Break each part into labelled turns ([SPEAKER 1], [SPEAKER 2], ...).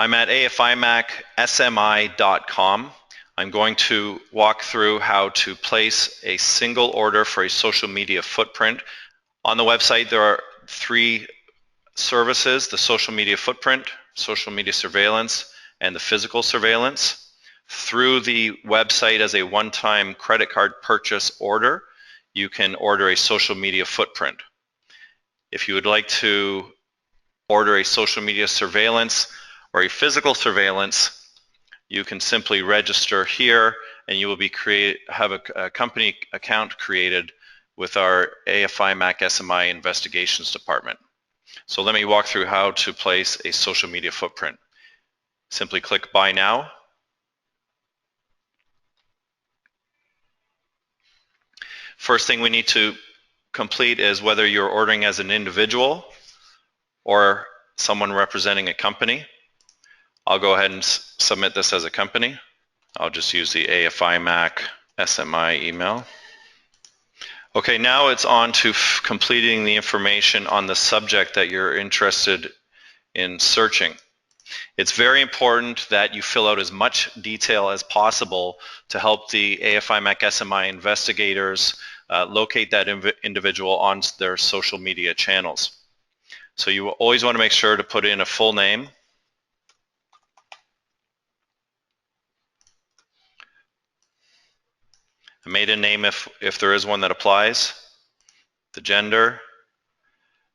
[SPEAKER 1] I'm at AFIMAC.smi.com. I'm going to walk through how to place a single order for a social media footprint. On the website, there are 3 services: the social media footprint, social media surveillance, and the physical surveillance. Through the website, as a one-time credit card purchase order, you can order a social media footprint. If you would like to order a social media surveillance or a physical surveillance, you can simply register here and you will be have a company account created with our AFIMAC SMI Investigations Department. So let me walk through how to place a social media footprint. Simply click Buy Now. First thing we need to complete is whether you're ordering as an individual or someone representing a company. I'll go ahead and submit this as a company. I'll just use the AFIMAC SMI email. Okay, now it's on to completing the information on the subject that you're interested in searching. It's very important that you fill out as much detail as possible to help the AFIMAC SMI investigators locate that individual on their social media channels. So you always want to make sure to put in a full name, a maiden name if there is one that applies, the gender,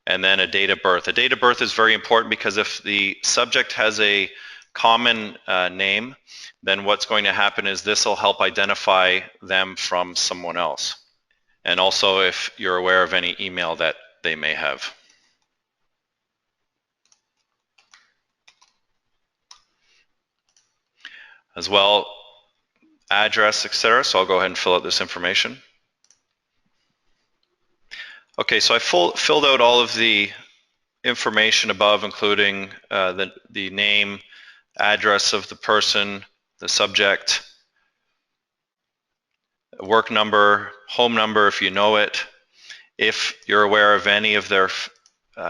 [SPEAKER 1] and then a date of birth. A date of birth is very important because if the subject has a common name, then what's going to happen is this will help identify them from someone else. And also if you're aware of any email that they may have. As well, address, etc. So I'll go ahead and fill out this information. Okay, so I filled out all of the information above, including the name, address of the person, the subject, work number, home number if you know it. If you're aware of any of their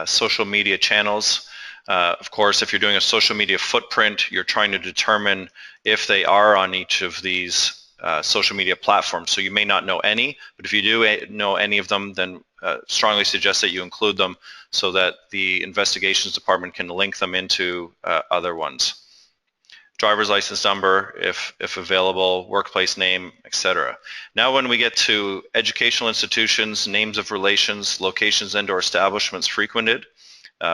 [SPEAKER 1] social media channels, of course, if you're doing a social media footprint, you're trying to determine if they are on each of these social media platforms. So you may not know any, but if you do know any of them, then strongly suggest that you include them so that the investigations department can link them into other ones. Driver's license number, if available, workplace name, etc. Now when we get to educational institutions, names of relations, locations and/or establishments frequented,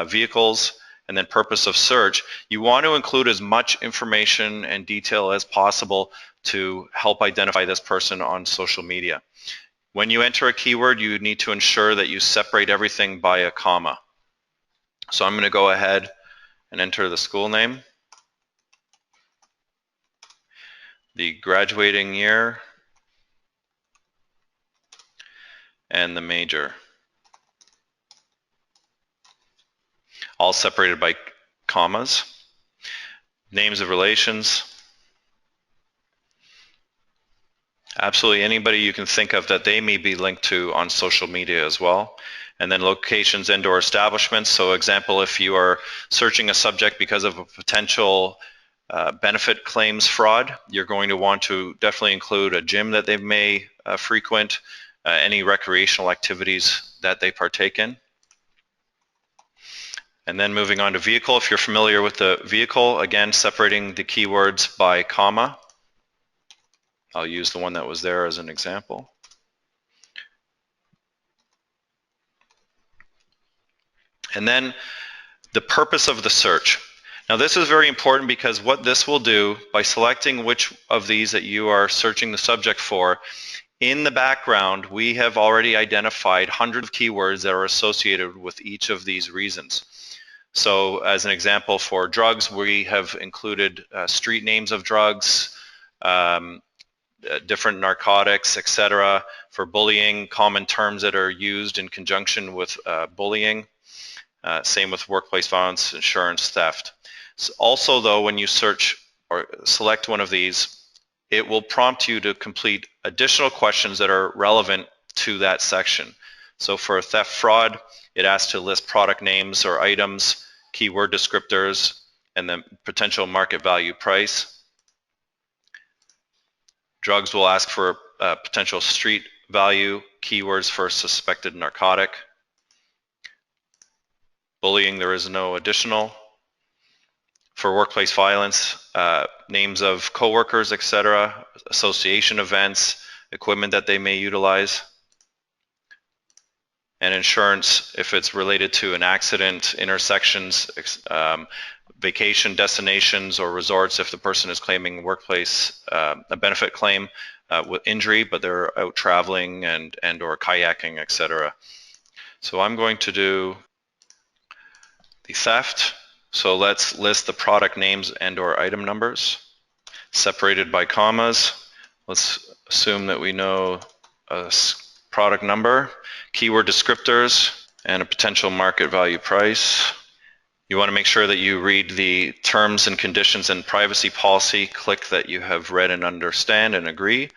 [SPEAKER 1] vehicles, and then purpose of search, you want to include as much information and detail as possible to help identify this person on social media. When you enter a keyword, you need to ensure that you separate everything by a comma. So I'm going to go ahead and enter the school name, the graduating year, and the major, all separated by commas. Names of relations, absolutely anybody you can think of that they may be linked to on social media as well. And then locations and/or establishments. So example, if you are searching a subject because of a potential benefit claims fraud, you're going to want to definitely include a gym that they may frequent, any recreational activities that they partake in. And then moving on to vehicle, if you're familiar with the vehicle, again, separating the keywords by comma. I'll use the one that was there as an example. And then the purpose of the search. Now this is very important because what this will do, by selecting which of these that you are searching the subject for, in the background we have already identified hundreds of keywords that are associated with each of these reasons. So as an example, for drugs, we have included street names of drugs, different narcotics, etc. For bullying, common terms that are used in conjunction with bullying. Same with workplace violence, insurance, theft. So also though, when you search or select one of these, it will prompt you to complete additional questions that are relevant to that section. So for theft fraud, it asks to list product names or items, keyword descriptors, and then potential market value price. Drugs will ask for potential street value, keywords for suspected narcotic. Bullying, there is no additional. For workplace violence, names of coworkers, etc., association events, equipment that they may utilize. And insurance, if it's related to an accident, intersections, vacation destinations or resorts, if the person is claiming workplace, a benefit claim with injury, but they're out traveling and or kayaking, etc. So I'm going to do the theft. So let's list the product names and or item numbers separated by commas. Let's assume that we know a product number, keyword descriptors, and a potential market value price. You want to make sure that you read the terms and conditions and privacy policy, click that you have read and understand and agree,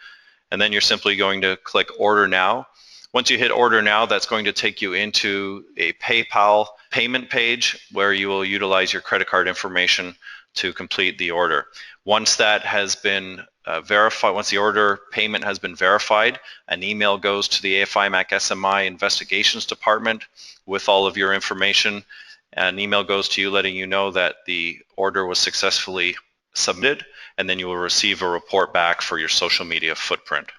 [SPEAKER 1] and then you're simply going to click order now. Once you hit order now, that's going to take you into a PayPal payment page where you will utilize your credit card information to complete the order. Once that has been verified, once the order payment has been verified, an email goes to the AFIMAC SMI Investigations Department with all of your information. An email goes to you letting you know that the order was successfully submitted, and then you will receive a report back for your social media footprint.